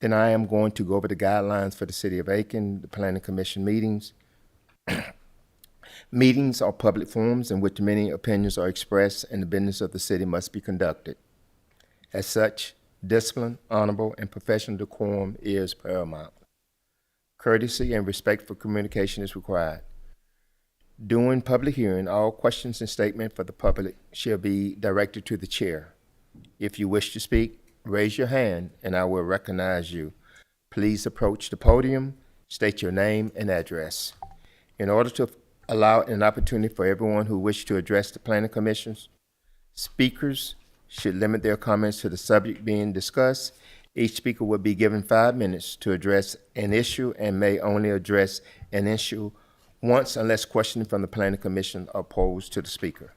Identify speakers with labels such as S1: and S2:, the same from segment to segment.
S1: Then I am going to go over the guidelines for the City of Aiken, the Planning Commission meetings. Meetings are public forums in which many opinions are expressed and the business of the city must be conducted. As such, discipline, honorable, and professional decorum is paramount. Courtesy and respectful communication is required. During public hearing, all questions and statements for the public shall be directed to the chair. If you wish to speak, raise your hand and I will recognize you. Please approach the podium, state your name and address. In order to allow an opportunity for everyone who wishes to address the planning commissions, speakers should limit their comments to the subject being discussed. Each speaker will be given 5 minutes to address an issue and may only address an issue once unless questions from the planning commission are posed to the speaker.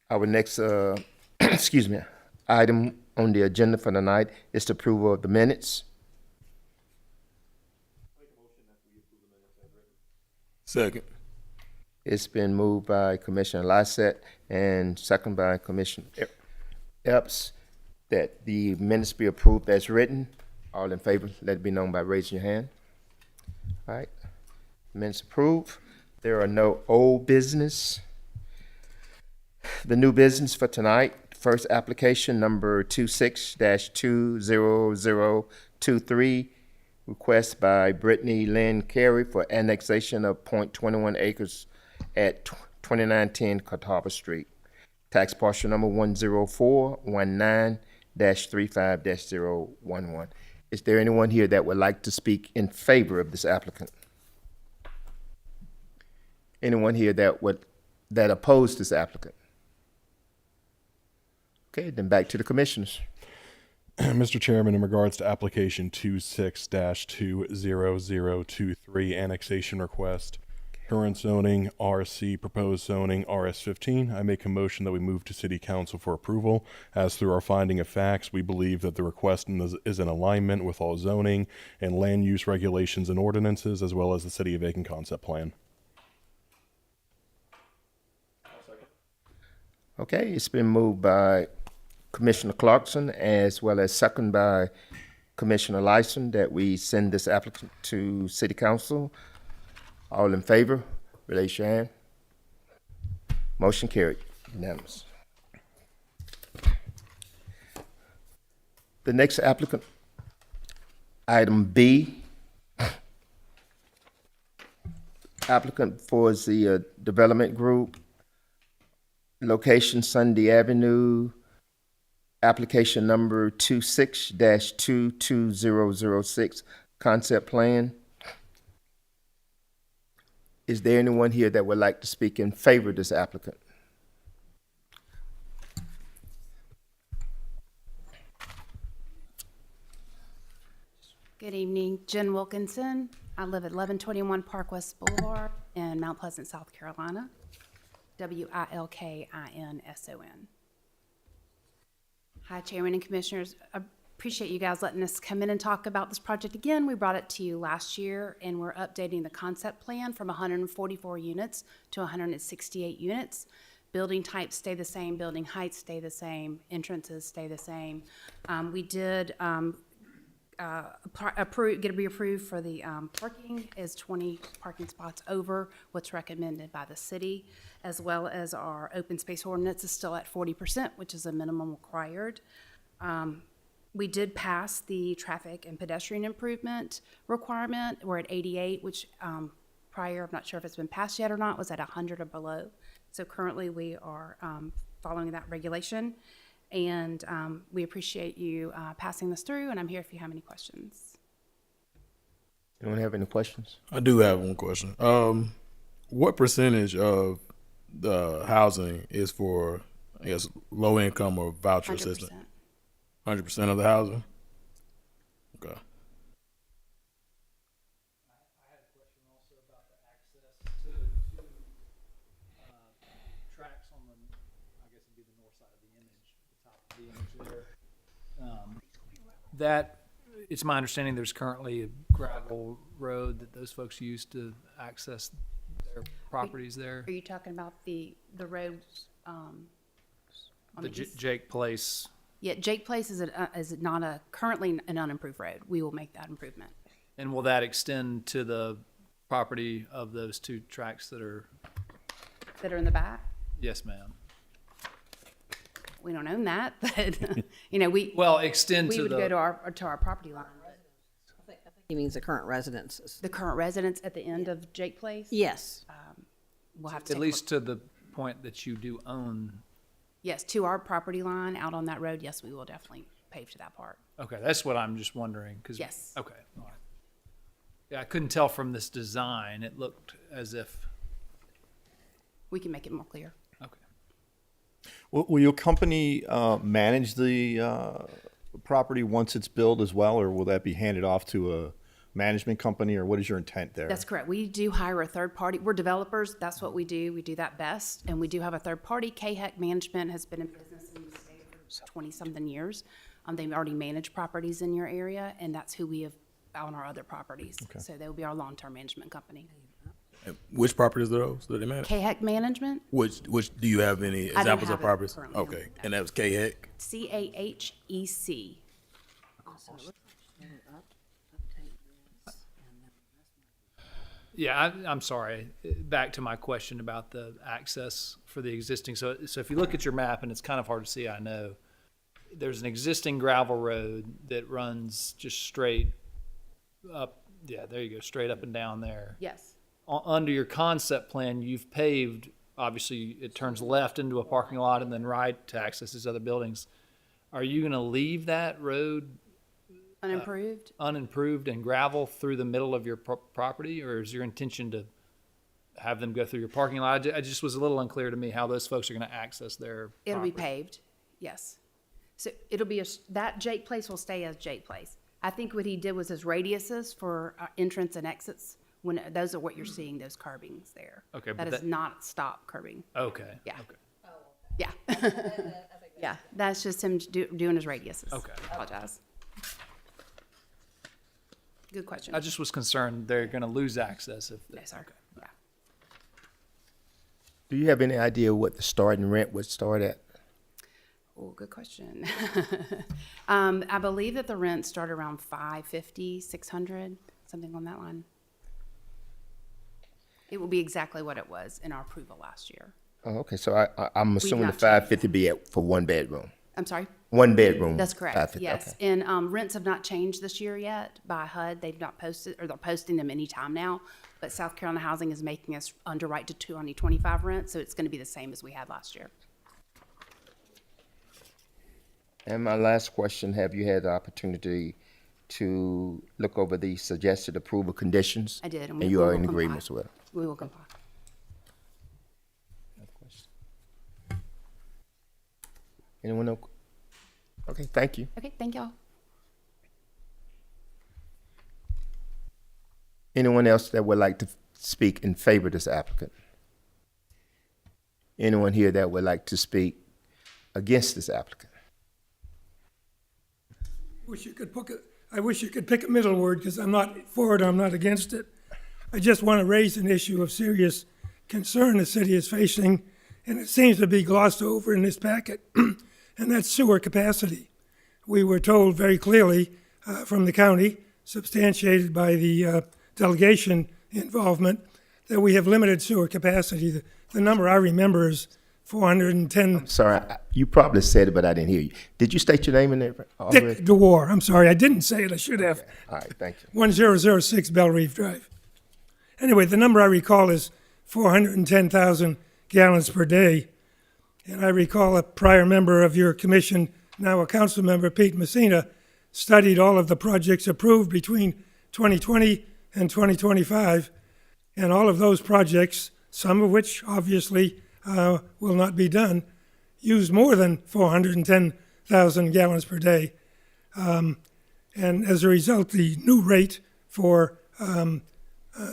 S1: Our next, excuse me, item on the agenda for tonight is the approval of the minutes.
S2: Second.
S1: It's been moved by Commissioner Lycett and second by Commissioner Epps that the minutes be approved as written. All in favor, let it be known by raising your hand. All right, minutes approved. There are no old business. The new business for tonight, first application number 26-20023, request by Brittany Lynn Carey for annexation of .21 acres at 2910 Catawba Street. Tax parcel number 10419-35-011. Is there anyone here that would like to speak in favor of this applicant? Anyone here that oppose this applicant? Okay, then back to the commissioners.
S3: Mr. Chairman, in regards to application 26-20023 annexation request, current zoning RC, proposed zoning RS15, I make a motion that we move to City Council for approval. As through our finding of facts, we believe that the request is in alignment with all zoning and land use regulations and ordinances, as well as the City of Aiken concept plan.
S1: Okay, it's been moved by Commissioner Clarkson as well as second by Commissioner Lyson that we send this applicant to City Council. All in favor, raise your hand. Motion carried, unanimous. The next applicant, item B. Applicant for the development group, location Sunday Avenue, application number 26-22006, concept plan. Is there anyone here that would like to speak in favor of this applicant?
S4: Good evening, Jen Wilkinson. I live at 1121 Park West Boulevard in Mount Pleasant, South Carolina. Wilkinson. Hi, Chairman and Commissioners. I appreciate you guys letting us come in and talk about this project again. We brought it to you last year, and we're updating the concept plan from 144 units to 168 units. Building types stay the same, building heights stay the same, entrances stay the same. We did get reapproved for the parking is 20 parking spots over what's recommended by the city, as well as our open space ordinance is still at 40%, which is a minimum required. We did pass the traffic and pedestrian improvement requirement. We're at 88, which prior, I'm not sure if it's been passed yet or not, was at 100 or below. So currently we are following that regulation. And we appreciate you passing this through, and I'm here if you have any questions.
S1: Anyone have any questions?
S2: I do have one question. What percentage of the housing is for, I guess, low income or voucher
S4: 100%.
S2: system? 100% of the housing? Okay.
S5: I had a question also about the access to the two tracks on the, I guess it'd be the north side of the image, the top of the image there. That, it's my understanding there's currently a gravel road that those folks use to access their properties there.
S4: Are you talking about the road on
S5: The
S4: the east.
S5: Jake Place,
S4: Yeah, Jake Place is not currently an unimproved road. We will make that improvement.
S5: and will that extend to the property of those two tracks that are,
S4: That are in the back,
S5: yes, ma'am?
S4: we don't own that, but, you know,
S5: Well, extend
S4: we
S5: to
S4: would go
S5: the,
S4: to our property line.
S6: He means the current residences.
S4: The current residents at the end of Jake Place,
S6: Yes.
S4: we'll have to
S5: at
S4: take a
S5: least to the point that you do own.
S4: yes, to our property line out on that road, yes, we will definitely pave to that part.
S5: Okay, that's what I'm just wondering, because.
S4: Yes.
S5: Okay, all right. Yeah, I couldn't tell from this design. It looked as if,
S4: We can make it more clear.
S5: okay.
S7: Will your company manage the property once it's built as well, or will that be handed off to a management company, or what is your intent there?
S4: That's correct. We do hire a third party. We're developers. That's what we do. We do that best. And we do have a third party. KHEC Management has been in business in the state for 20-something years. They've already managed properties in your area, and that's who we have on our other properties. So they will be our long-term management company.
S2: Which properties are those that they manage?
S4: KHEC Management,
S2: Which do you have any
S4: don't
S2: examples
S4: have
S2: of
S4: it
S2: properties?
S4: currently,
S2: Okay,
S4: no.
S2: and that was KHEC?
S4: CAHEC.
S5: Yeah, I'm sorry. Back to my question about the access for the existing. So if you look at your map, and it's kind of hard to see, I know, there's an existing gravel road that runs just straight up. Yeah, there you go, straight up and down there.
S4: Yes.
S5: Under your concept plan, you've paved, obviously, it turns left into a parking lot and then right to access these other buildings. Are you going to leave that road
S4: Unimproved?
S5: unimproved and gravel through the middle of your property, or is your intention to have them go through your parking lot? I just was a little unclear to me how those folks are going to access their
S4: It'll be
S5: property.
S4: paved, yes. So it'll be, that Jake Place will stay as Jake Place. I think what he did was his radiuses for entrance and exits, when, those are what you're seeing, those curbings there.
S5: Okay, but
S4: That is
S5: that-
S4: not stop curbing,
S5: Okay.
S4: Yeah.
S5: Okay.
S4: yeah. Yeah, that's just him doing his radiuses.
S5: Okay.
S4: Apologize. Good question.
S5: I just was concerned they're going to lose access if.
S4: No, sir, yeah.
S1: Do you have any idea what the starting rent would start at?
S4: Oh, good question. I believe that the rent started around 550, 600, something on that line. It will be exactly what it was in our approval last year.
S1: Oh, okay, so I'm assuming the
S4: not changed
S1: 550 be for one bedroom.
S4: I'm sorry?
S1: One bedroom.
S4: That's correct,
S1: 550,
S4: yes.
S1: okay.
S4: And rents have not changed this year yet by HUD. They've not posted, or they're posting them anytime now. But South Carolina Housing is making us underwrite to 2025 rent, so it's going to be the same as we had last year.
S1: And my last question, have you had the opportunity to look over the suggested approval conditions?
S4: I did.
S1: And
S4: we
S1: you
S4: will
S1: are in
S4: comply.
S1: agreement with it?
S4: We will comply.
S1: Anyone know? Okay, thank you.
S4: Okay, thank y'all.
S1: Anyone else that would like to speak in favor of this applicant? Anyone here that would like to speak against this applicant?
S8: I wish you could pick a middle word, because I'm not for it, I'm not against it. I just want to raise an issue of serious concern the city is facing, and it seems to be glossed over in this packet, and that's sewer capacity. We were told very clearly from the county, substantiated by the delegation involvement, that we have limited sewer capacity. The number I remember is 410.
S1: Sorry, you probably said it, but I didn't hear you. Did you state your name in there already?
S8: Dick DeWar, I'm sorry, I didn't say it, I should have.
S1: All right, thank you.
S8: 1006 Bell Reef Drive. Anyway, the number I recall is 410,000 gallons per day. And I recall a prior member of your commission, now a council member, Pete Messina, studied all of the projects approved between 2020 and 2025. And all of those projects, some of which obviously will not be done, use more than 410,000 gallons per day. And as a result, the new rate for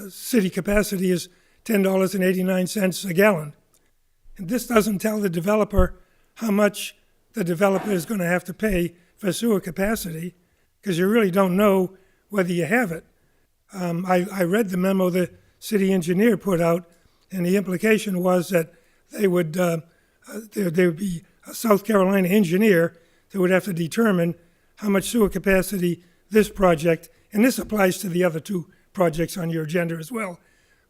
S8: city capacity is $10.89 a gallon. And this doesn't tell the developer how much the developer is going to have to pay for sewer capacity, because you really don't know whether you have it. I read the memo the city engineer put out, and the implication was that they would be a South Carolina engineer that would have to determine how much sewer capacity this project, and this applies to the other two projects on your agenda as well,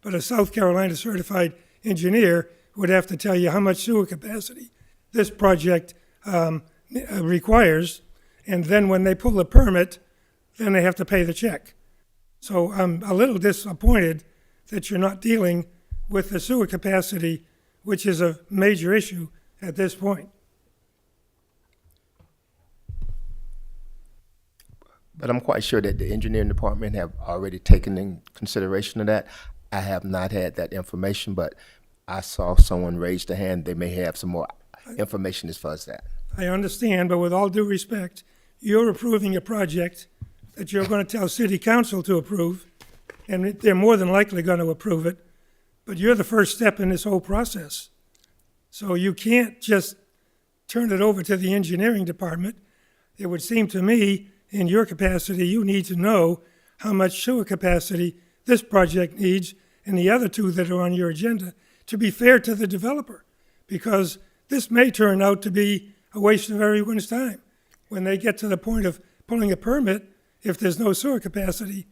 S8: but a South Carolina certified engineer would have to tell you how much sewer capacity this project requires, and then when they pull the permit, then they have to pay the check. So I'm a little disappointed that you're not dealing with the sewer capacity, which is a major issue at this point.
S1: But I'm quite sure that the engineering department have already taken in consideration of that. I have not had that information, but I saw someone raise their hand. They may have some more information as far as that.
S8: I understand, but with all due respect, you're approving a project that you're going to tell city council to approve, and they're more than likely going to approve it, but you're the first step in this whole process. So you can't just turn it over to the engineering department. It would seem to me, in your capacity, you need to know how much sewer capacity this project needs and the other two that are on your agenda, to be fair to the developer, because this may turn out to be a waste of everyone's time. When they get to the point of pulling a permit, if there's no sewer capacity,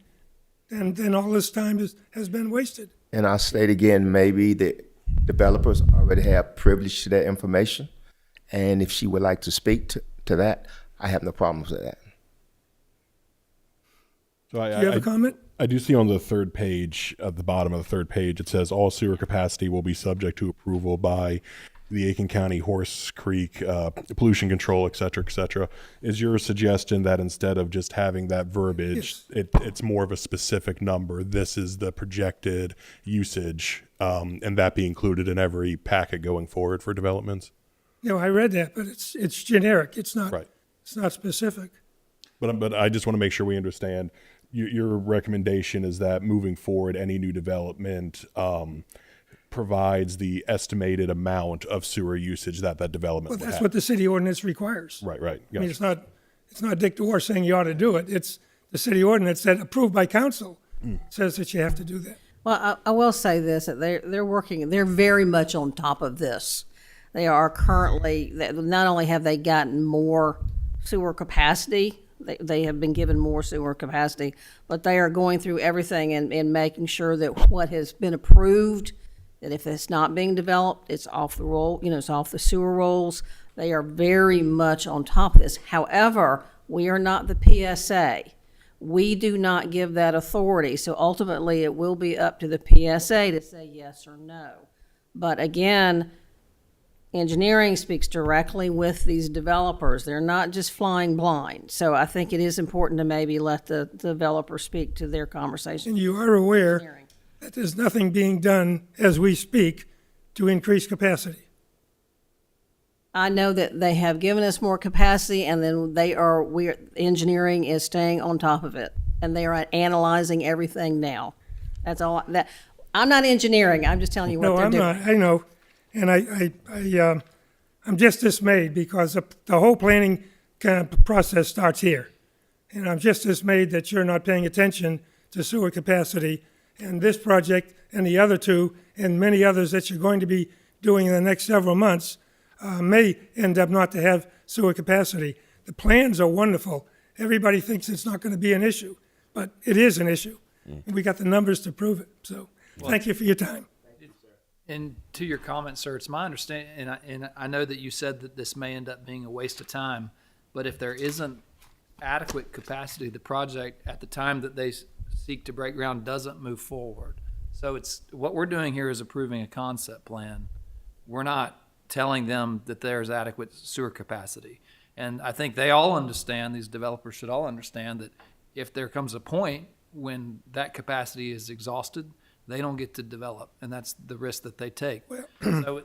S8: then all this time has been wasted.
S1: And I'll state again, maybe the developers already have privilege to that information. And if she would like to speak to that, I have no problems with that.
S3: So
S8: Do you have a comment?
S3: I do see on the third page, at the bottom of the third page, it says all sewer capacity will be subject to approval by the Aiken County Horse Creek Pollution Control, et cetera, et cetera. Is your suggestion that instead of just having that verbiage, it's more of a specific number? This is the projected usage, and that be included in every packet going forward for developments?
S8: No, I read that, but it's generic. It's not.
S3: Right.
S8: It's not specific.
S3: But I just want to make sure we understand. Your recommendation is that moving forward, any new development provides the estimated amount of sewer usage that development
S8: Well,
S3: would
S8: that's
S3: have.
S8: what the city ordinance requires.
S3: Right.
S8: I mean,
S3: Gotcha.
S8: it's not Dick DeWar saying you ought to do it. It's the city ordinance that approved by council says that you have to do that.
S6: Well, I will say this, that they're very much on top of this. They are currently, not only have they gotten more sewer capacity, they have been given more sewer capacity, but they are going through everything and making sure that what has been approved, that if it's not being developed, it's off the roll, it's off the sewer rolls. They are very much on top of this. However, we are not the PSA. We do not give that authority, so ultimately it will be up to the PSA to say yes or no. But again, engineering speaks directly with these developers. They're not just flying blind. So I think it is important to maybe let the developer speak to their conversation.
S8: And you are aware that there's nothing being done as we speak to increase capacity.
S6: I know that they have given us more capacity, and then engineering is staying on top of it, and they are analyzing everything now. That's all. I'm not engineering. I'm just telling you what they're doing.
S8: No, I'm not. I know. And I'm just dismayed because the whole planning kind of process starts here. And I'm just dismayed that you're not paying attention to sewer capacity. And this project and the other two and many others that you're going to be doing in the next several months may end up not to have sewer capacity. The plans are wonderful. Everybody thinks it's not going to be an issue, but it is an issue. And we got the numbers to prove it. So thank you for your time.
S5: And to your comment, sir, it's my understanding, and I know that you said that this may end up being a waste of time, but if there isn't adequate capacity, the project at the time that they seek to break ground doesn't move forward. So what we're doing here is approving a concept plan. We're not telling them that there's adequate sewer capacity. And I think they all understand, these developers should all understand, that if there comes a point when that capacity is exhausted, they don't get to develop, and that's the risk that they take. So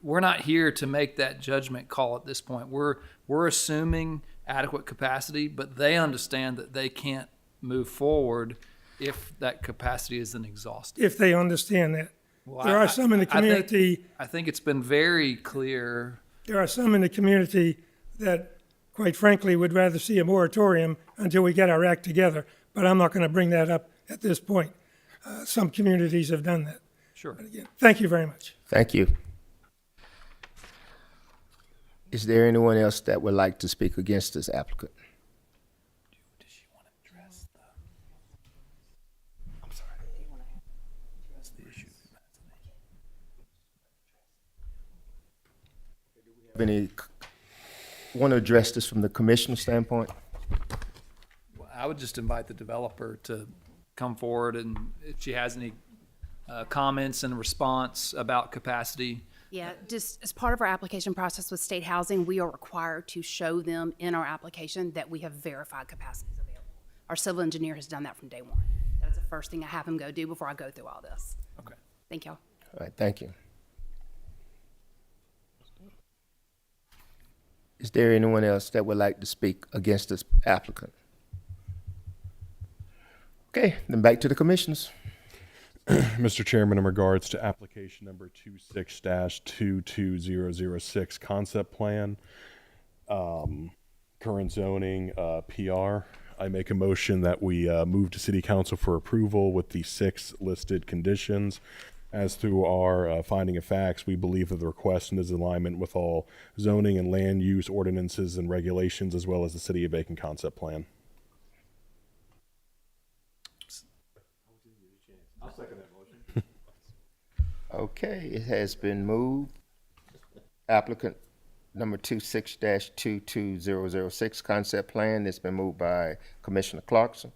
S5: we're not here to make that judgment call at this point. We're assuming adequate capacity, but they understand that they can't move forward if that capacity isn't exhausted.
S8: If they understand that.
S5: Well,
S8: There are some in the community.
S5: I think it's been very clear.
S8: There are some in the community that, quite frankly, would rather see a moratorium until we get our act together. But I'm not going to bring that up at this point. Some communities have done that.
S5: Sure.
S8: But again, thank you very much.
S1: Thank you. Is there anyone else that would like to speak against this applicant?
S5: Does she want to address the? Address the issue.
S1: Have any, want to address this from the commissioner standpoint?
S5: Well, I would just invite the developer to come forward, and if she has any comments and response about capacity.
S4: Yeah, just as part of our application process with state housing, we are required to show them in our application that we have verified capacities available. Our civil engineer has done that from day one. That is the first thing I have him go do before I go through all this.
S5: Okay.
S4: Thank y'all.
S1: All right, thank you. Is there anyone else that would like to speak against this applicant? Okay, then back to the commissioners.
S3: Mr. Chairman, in regards to application number 26-22006 concept plan, current zoning, PR, I make a motion that we move to City Council for approval with the 6 listed conditions. As through our finding of facts, we believe that the request is in alignment with all zoning and land use ordinances and regulations, as well as the City of Aiken concept plan.
S1: Okay, it has been moved. Applicant number 26-22006 concept plan, it's been moved by Commissioner Clarkson,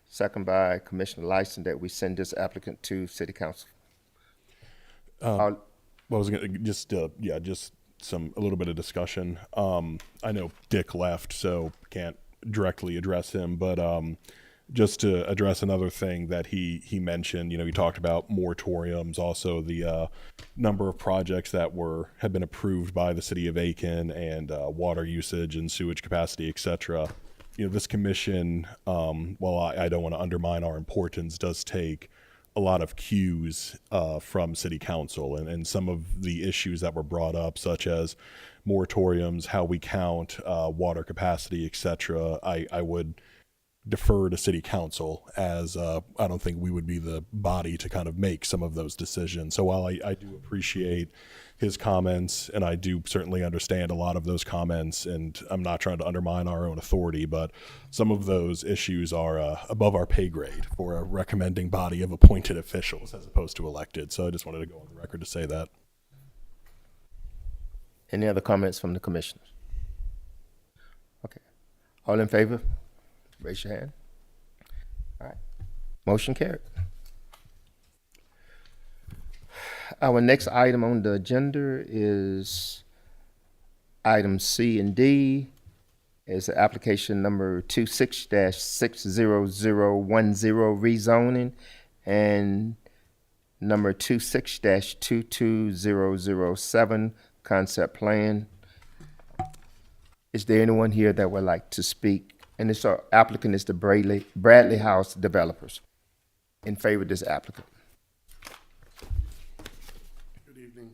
S1: second by Commissioner Lyson, that we send this applicant to City Council.
S3: Well, I was gonna just a little bit of discussion. I know Dick left, so can't directly address him, but just to address another thing that he mentioned, he talked about moratoriums, also the number of projects that have been approved by the City of Aiken, and water usage and sewage capacity, etc. This commission, while I don't want to undermine our importance, does take a lot of cues from City Council, and some of the issues that were brought up, such as moratoriums, how we count water capacity, etc. I would defer to City Council, as I don't think we would be the body to kind of make some of those decisions. So while I do appreciate his comments, and I do certainly understand a lot of those comments, and I'm not trying to undermine our own authority, but some of those issues are above our pay grade for a recommending body of appointed officials as opposed to elected. So I just wanted to go on the record to say that.
S1: Any other comments from the commissioners? Okay, all in favor? Raise your hand. All right, motion carried. Our next item on the agenda is item C and D. Is application number 26-60010 rezoning, and number 26-22007 concept plan. Is there anyone here that would like to speak? And this applicant is the Bradley House Developers. In favor of this applicant.
S9: Good evening.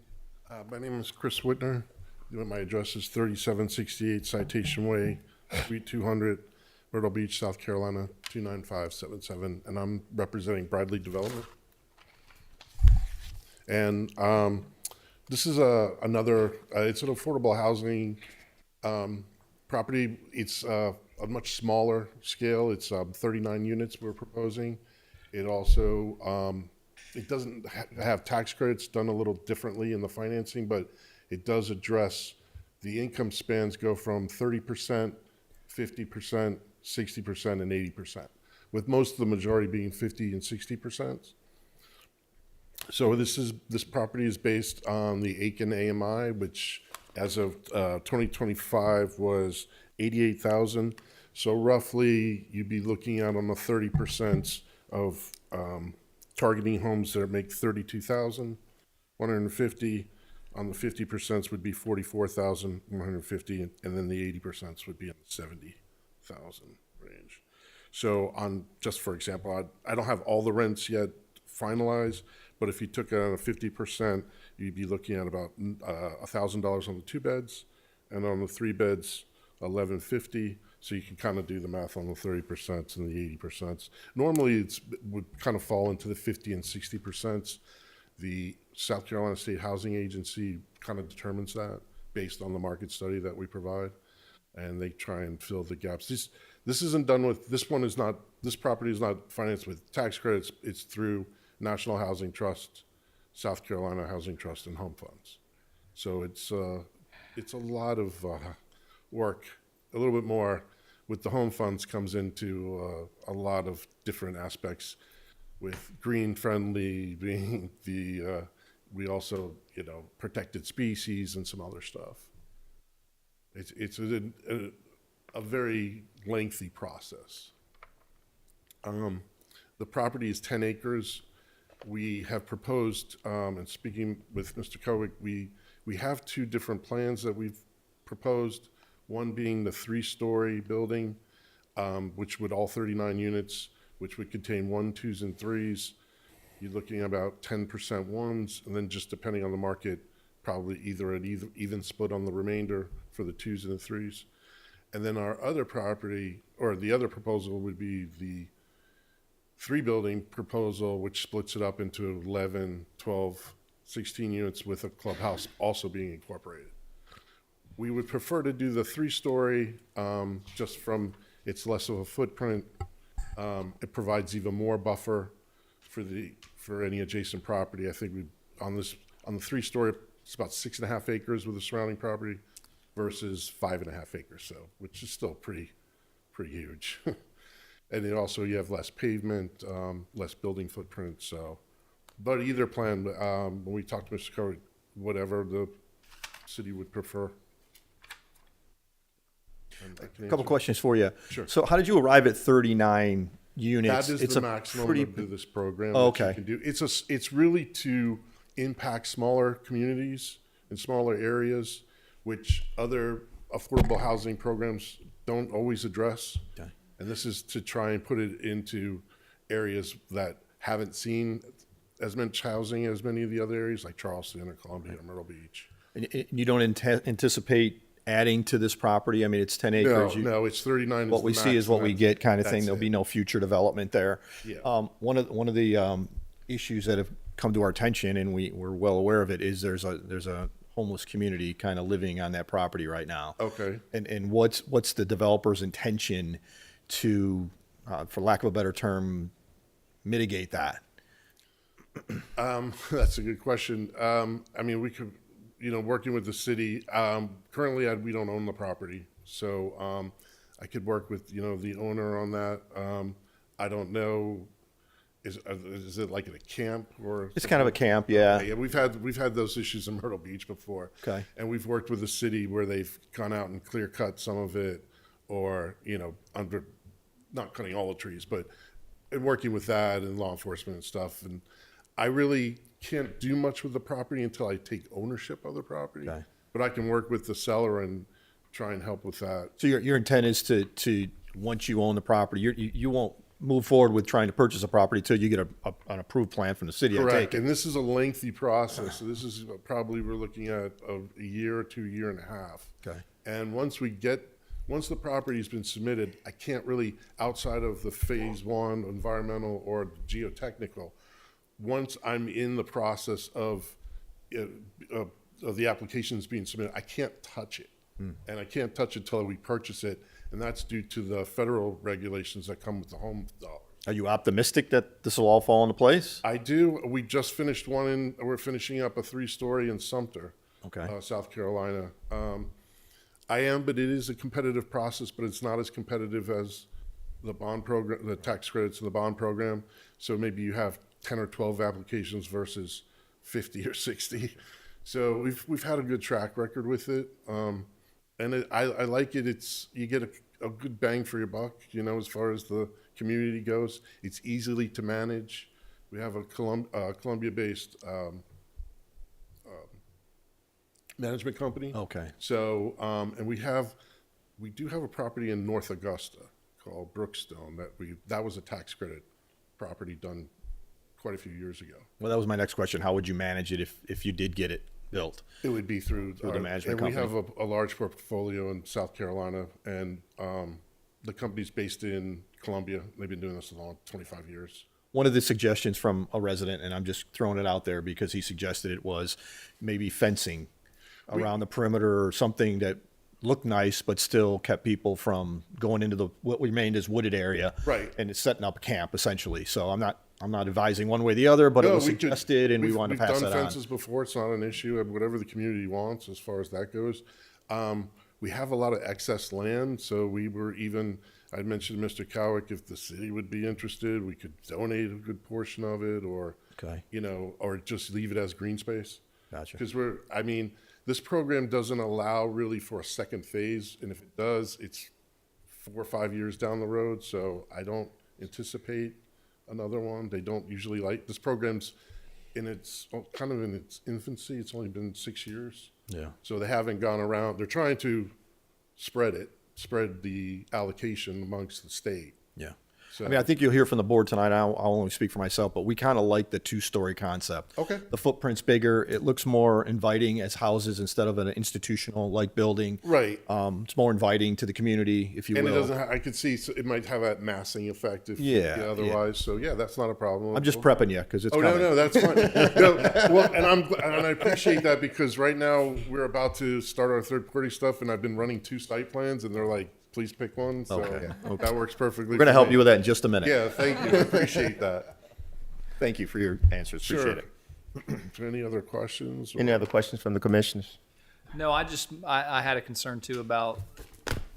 S9: My name is Chris Whitner. My address is 3768 Citation Way, Suite 200, Myrtle Beach, South Carolina, 29577, and I'm representing Bradley Development. And this is another, it's an affordable housing property. It's a much smaller scale. It's 39 units we're proposing. It also, it doesn't have tax credits, done a little differently in the financing, but it does address the income spans go from 30%, 50%, 60%, and 80%, with most of the majority being 50 and 60%. So this property is based on the Aiken AMI, which as of 2025 was 88,000. So roughly you'd be looking at on the 30% of targeting homes that make 32,150. On the 50% would be 44,150, and then the 80% would be in the 70,000 range. So just for example, I don't have all the rents yet finalized, but if you took it on a 50%, you'd be looking at about $1,000 on the 2 beds, and on the 3 beds, $1,150. So you can kind of do the math on the 30% and the 80%. Normally, it would kind of fall into the 50 and 60%. The South Carolina State Housing Agency kind of determines that based on the market study that we provide, and they try and fill the gaps. This isn't done with, this property is not financed with tax credits. It's through National Housing Trust, South Carolina Housing Trust, and home funds. So it's a lot of work, a little bit more with the home funds comes into a lot of different aspects, with green friendly being we also, protected species and some other stuff. It's a very lengthy process. The property is 10 acres. We have proposed, and speaking with Mr. Kowick, we have two different plans that we've proposed. One being the 3-story building, which would all 39 units, which would contain 1, 2s, and 3s. You're looking at about 10% 1s, and then just depending on the market, probably either an even split on the remainder for the 2s and the 3s. And then our other property, or the other proposal, would be the 3-building proposal, which splits it up into 11, 12, 16 units with a clubhouse also being incorporated. We would prefer to do the 3-story, just from it's less of a footprint. It provides even more buffer for any adjacent property. I think on the 3-story, it's about 6.5 acres with the surrounding property versus 5.5 acres, so which is still pretty huge. And then also you have less pavement, less building footprint. So, but either plan, when we talk to Mr. Cody, whatever the city would prefer.
S7: A couple questions for you.
S9: Sure.
S7: So how did you arrive at 39 units?
S9: That is
S7: It's
S9: the
S7: a
S9: maximum
S7: pretty
S9: of this program.
S7: Oh,
S9: that you
S7: okay.
S9: can do. It's really to impact smaller communities and smaller areas, which other affordable housing programs don't always address.
S7: Okay.
S9: And this is to try and put it into areas that haven't seen as much housing as many of the other areas, like Charleston or Columbia or Myrtle Beach.
S7: And you don't anticipate adding to this property? I mean, it's 10 acres.
S9: No, it's 39.
S7: What we see is what we get kind of thing.
S9: That's
S7: There'll be
S9: it.
S7: no future development there.
S9: Yeah.
S7: One of the issues that have come to our attention, and we're well aware of it, is there's a homeless community kind of living on that property right now.
S9: Okay.
S7: And what's the developer's intention to, for lack of a better term, mitigate that?
S9: That's a good question. I mean, we could, working with the city, currently we don't own the property. So I could work with, the owner on that. I don't know, is it like at a camp or?
S7: It's kind of a camp, yeah.
S9: Yeah, we've had those issues in Myrtle Beach before.
S7: Okay.
S9: And we've worked with the city where they've gone out and clear cut some of it, or, under, not cutting all the trees, but working with that and law enforcement and stuff. And I really can't do much with the property until I take ownership of the property.
S7: Okay.
S9: But I can work with the seller and try and help with that.
S7: So your intent is to once you own the property, you won't move forward with trying to purchase a property till you get an approved plan from the city. I take
S9: Correct.
S7: it.
S9: And this is a lengthy process. So this is probably, we're looking at a year or 2 year and a half.
S7: Okay.
S9: And once the property's been submitted, I can't really, outside of the phase 1 environmental or geotechnical, once I'm in the process of the applications being submitted, I can't touch it. And I can't touch it until we purchase it. And that's due to the federal regulations that come with the home dollars.
S7: Are you optimistic that this will all fall into place?
S9: I do. We just finished we're finishing up a 3-story in Sumter,
S7: Okay.
S9: South Carolina. I am, but it is a competitive process, but it's not as competitive as the bond program, the tax credits in the bond program. So maybe you have 10 or 12 applications versus 50 or 60. So we've had a good track record with it. And I like it. You get a good bang for your buck, as far as the community goes. It's easily to manage. We have a Columbia-based management company.
S7: Okay.
S9: So, and we do have a property in North Augusta called Brookstone that was a tax credit property done quite a few years ago.
S7: Well, that was my next question. How would you manage it if you did get it built?
S9: It would be through
S7: the management
S9: and
S7: company.
S9: we have a large portfolio in South Carolina, and the company's based in Columbia. They've been doing this a long 25 years.
S7: One of the suggestions from a resident, and I'm just throwing it out there because he suggested it, was maybe fencing around the perimeter or something that looked nice, but still kept people from going into the, what remained as wooded area.
S9: Right.
S7: And it's setting up a camp essentially. So I'm not advising one way or the other, but it
S9: No,
S7: was
S9: we could-
S7: suggested and we wanted to pass
S9: We've
S7: that
S9: done
S7: on.
S9: fences before, it's not an issue, whatever the community wants as far as that goes. We have a lot of excess land, so we were even, I mentioned to Mr. Cowick, if the city would be interested, we could donate a good portion of it, or,
S7: Okay.
S9: you know, or just leave it as green space.
S7: Gotcha.
S9: Because I mean, this program doesn't allow really for a second phase, and if it does, it's 4 or 5 years down the road, so I don't anticipate another one. They don't usually like, this program's kind of in its infancy, it's only been 6 years.
S7: Yeah.
S9: So they haven't gone around, they're trying to spread the allocation amongst the state.
S7: Yeah.
S9: So-
S7: I mean, I think you'll hear from the board tonight. I'll only speak for myself, but we kind of like the two-story concept.
S9: Okay.
S7: The footprint's bigger. It looks more inviting as houses instead of an institutional-like building.
S9: Right.
S7: It's more inviting to the community, if you
S9: And it
S7: will.
S9: doesn't, I could see, so it might have that massing effect if,
S7: Yeah, yeah.
S9: otherwise, so yeah, that's not a problem.
S7: I'm just prepping you because it's
S9: Oh,
S7: coming.
S9: no, that's fine. No, well, and I appreciate that because right now we're about to start our third-party stuff and I've been running 2 site plans and they're like, please pick one, so
S7: Okay.
S9: that works perfectly.
S7: We're going to help you with that in just a minute.
S9: Yeah, thank you, I appreciate that.
S7: Thank you for your answers. Appreciate
S9: Sure.
S7: it.
S9: Is there any other questions?
S1: Any other questions from the commissioners?
S5: No, I had a concern too about,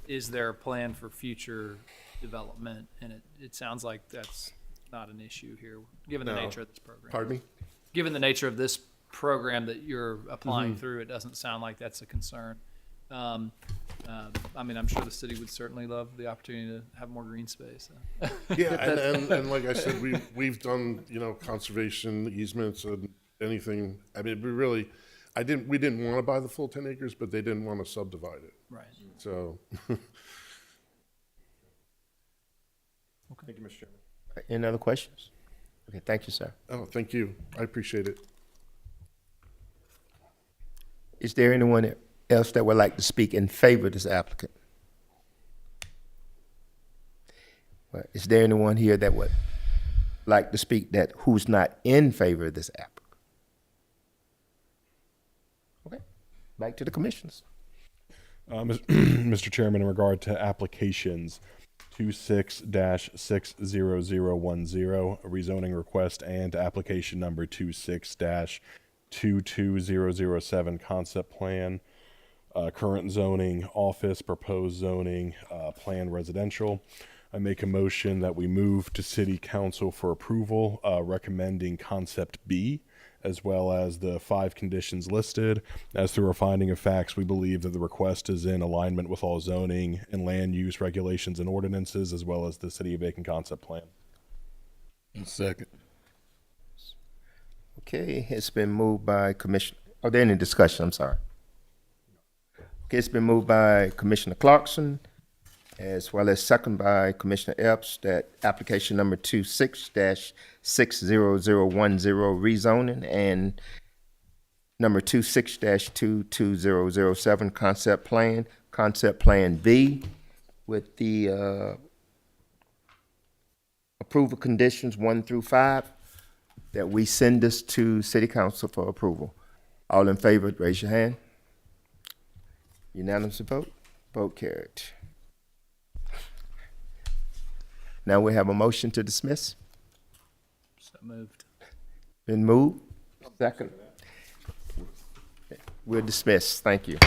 S5: is there a plan for future development? And it sounds like that's not an issue here, given the
S9: No.
S5: nature of this program.
S9: Pardon me?
S5: Given the nature of this program that you're applying through, it doesn't sound like that's a concern. I mean, I'm sure the city would certainly love the opportunity to have more green space.
S9: Yeah, and like I said, we've done, you know, conservation easements and anything. I mean, we didn't want to buy the full 10 acres, but they didn't want to subdivide it.
S5: Right.
S9: So,
S7: Thank you, Mr. Chairman.
S1: Any other questions? Okay, thank you, sir.
S9: oh, thank you. I appreciate it.
S1: Is there anyone else that would like to speak in favor of this applicant? Well, is there anyone here that would like to speak who's not in favor of this applicant? Okay, back to the commissioners.
S3: Mr. Chairman, in regard to applications 26-60010, a rezoning request, and application number 26-22007, concept plan, current zoning, office, proposed zoning, plan residential. I make a motion that we move to City Council for approval, recommending concept B, as well as the 5 conditions listed. As through our finding of facts, we believe that the request is in alignment with all zoning and land use regulations and ordinances, as well as the City of Aiken concept plan.
S2: Second.
S1: Okay, it's been moved by Commissioner, are there any discussion? I'm sorry. Okay, it's been moved by Commissioner Clarkson, as well as second by Commissioner Epps, that application number 26-60010 rezoning and number 26-22007 concept plan B with the approval conditions 1 through 5, that we send this to City Council for approval. All in favor, raise your hand. Unanimous vote, vote carried. Now we have a motion to dismiss.
S5: So moved.
S1: Been moved. Second. We're dismissed. Thank you.